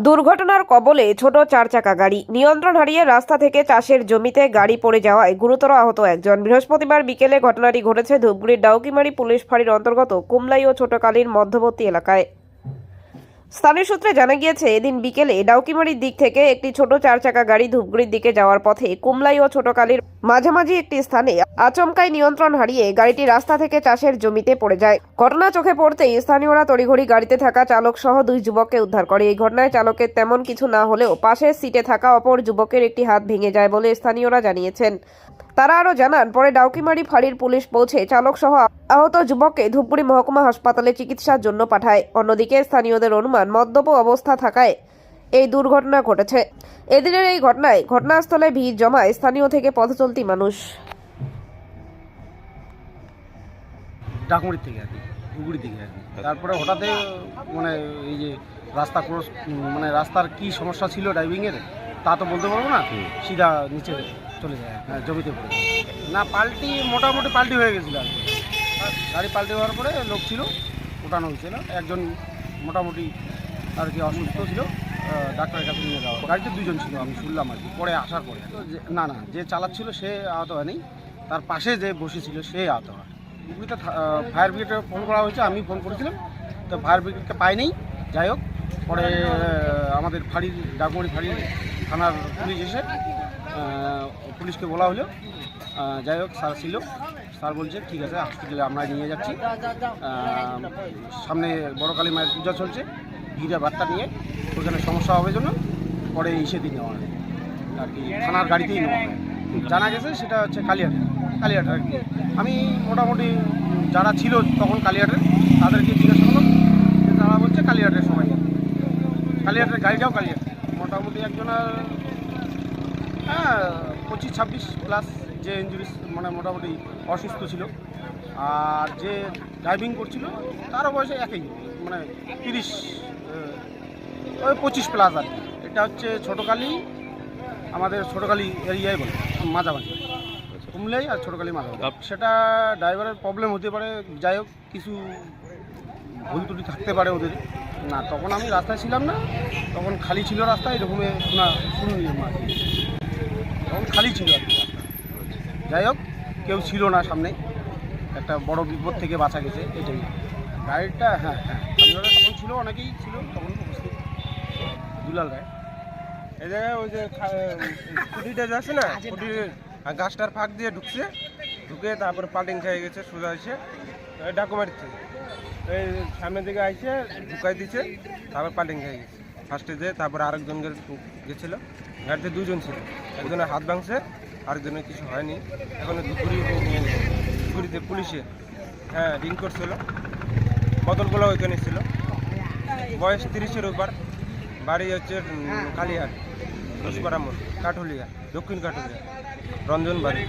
দুর্ঘটনার কবলে ছোট চার চাকা গাড়ি নিয়ন্ত্রণ হারিয়ে রাস্তা থেকে চাষের জমিতে গাড়ি পড়ে যাওয়ায় গুরুতর আহত একজন। বৃহস্পতিবার বিকেলে ঘটনাটি ঘটেছে ধূপগুড়ির ডাউকিমারি পুলিশ ফাঁড়ির অন্তর্গত কুমলাই ও ছোটকালীর মধ্যবর্তী এলাকায়। স্থানীয় সূত্রে জানা গিয়েছে, এদিন বিকেলে ডাউকিমারির দিক থেকে একটি ছোট চার চাকা গাড়ি ধূপগুড়ির দিকে যাওয়ার পথে কুমলাই ও ছোটকালীর মাঝামাঝি একটি স্থানে আচমকাই নিয়ন্ত্রণ হারিয়ে গাড়িটি রাস্তা থেকে চাষের জমিতে পড়ে যায়। ঘটনা চোখে পড়তেই স্থানীয়রা তড়িঘড়ি গাড়িতে থাকা চালক সহ দুই যুবককে উদ্ধার করে। এই ঘটনায় চালকের তেমন কিছু না হলেও পাশের সিটে থাকা অপর যুবকের একটি হাত ভেঙে যায় বলে স্থানীয়রা জানিয়েছেন। তারা আরও জানান, পরে ডাউকিমারি ফাঁড়ির পুলিশ পৌঁছে চালক সহ আহত যুবককে ধূপগুড়ি মহকুমা হাসপাতালে চিকিৎসার জন্য পাঠায়। অন্যদিকে স্থানীয়দের অনুমান মদ্যপ অবস্থা থাকায় এই দুর্ঘটনা ঘটেছে। এদিনের এই ঘটনায় ঘটনাস্থলে ভিড় জমায় স্থানীয় থেকে পথচলতি মানুষ। ডাকুমারির থেকে আর কি, ধুপগুড়ির দিকে আর কি। তারপরে হঠাৎ মানে এই যে রাস্তা ক্রস, মানে রাস্তার কি সমস্যা ছিল ড্রাইভিংয়ের তা তো বলতে পারবো না, সিধা নিচে চলে যায়, জমিতে পড়ে যায়। না মোটামুটি পাল্টি হয়ে গেছিলো আর কি। গাড়ি পাল্টি হওয়ার পরে লোক ছিল, ওঠানো হয়েছিল। একজন মোটামুটি আর কি অসুস্থ ছিল, ডাক্তারের কাছে নিয়ে যাওয়া। গাড়িতে দুজন ছিল, আমি শুনলাম আর কি পরে আসার পরে। না যে চালাচ্ছিল সে আহত হয়নি, তার পাশে যে বসেছিল সে আহত হয়। ধুপগুড়িতে ফায়ার ব্রিগেডে ফোন করা হয়েছে, আমি ফোন করেছিলাম, তো ফায়ার ব্রিগেডকে পাইনি। যাই হোক, পরে আমাদের ফাঁড়ির ডাকুমারি ফাঁড়ির থানার পুলিশ এসে পুলিশকে বলা হলো। যাই হোক, স্যার ছিল, স্যার বলছে ঠিক আছে, হসপিটালে আমরা নিয়ে যাচ্ছি। সামনে বড় কালী মায়ের পূজা চলছে, গিরা বার্তা নিয়ে ওখানে সমস্যা হবে জন্য পরে সেদিন নেওয়া হয় আর কি, থানার গাড়িতেই নেওয়া হয়। জানা গেছে সেটা হচ্ছে কালিয়াটের আর কি। আমি মোটামুটি যারা ছিল তখন কালিয়াটের, তাদেরকে জিজ্ঞাসা করলাম, তারা বলছে কালিয়াটের সবাই আর কি। কালিয়াটের গাড়িটাও কালিয়াট। মোটামুটি একজনের 25-26 প্লাস যে ইঞ্জুরিস, মানে মোটামুটি অসুস্থ ছিল। আর যে ড্রাইভিং করছিল তারও বয়সে একই, মানে 30, ওই 25 প্লাস আর কি। এটা হচ্ছে ছোটকালী, আমাদের ছোটকালী এরিয়ায় বলে মাঝামাঝি, কুমলাই আর ছোটকালী মাঝামাঝি। সেটা ড্রাইভারের প্রবলেম হতে পারে, যাই হোক কিছু ভুল ত্রুটি থাকতে পারে ওদের। না, তখন আমি রাস্তায় ছিলাম না, তখন খালি ছিল রাস্তা, এরকমে শুনুনি আর কি, তখন খালি ছিল আর কি রাস্তা। যাই হোক, কেউ ছিল না সামনে, একটা বড় বিপদ থেকে বাঁচা গেছে এটাই। গাড়িটা আপনারা তখন ছিল, অনেকেই ছিল তখন উপস্থিত। দুলাল রায় এই জায়গায় ওই যে খুঁটিটা যাচ্ছে না, খুঁটির গাছটার ফাঁক দিয়ে ঢুকে তারপরে পাল্টিং খেয়ে গেছে সোজা এসে ডাকুমারি থেকে এই সামনের দিকে আইসে ঢুকাই দিচ্ছে, তারপর পাল্টিং খেয়ে গেছে ফার্স্টে যে। তারপরে আরেকজন গেছিলো, গাড়িতে দুজন ছিল, একজনের হাত ভাঙছে, আরেকজনের কিছু হয়নি। এখন ধুপগুড়িতে পুলিশে রিং করছিল, বদলগুলো ওইখানে ছিল। বয়স 30-এর উপর, বাড়ি হচ্ছে কালিয়াট, ঘোষপাড়া মোড়, কাঠুলিয়া, দক্ষিণ কাঠুলিয়া, রঞ্জন বাড়ি।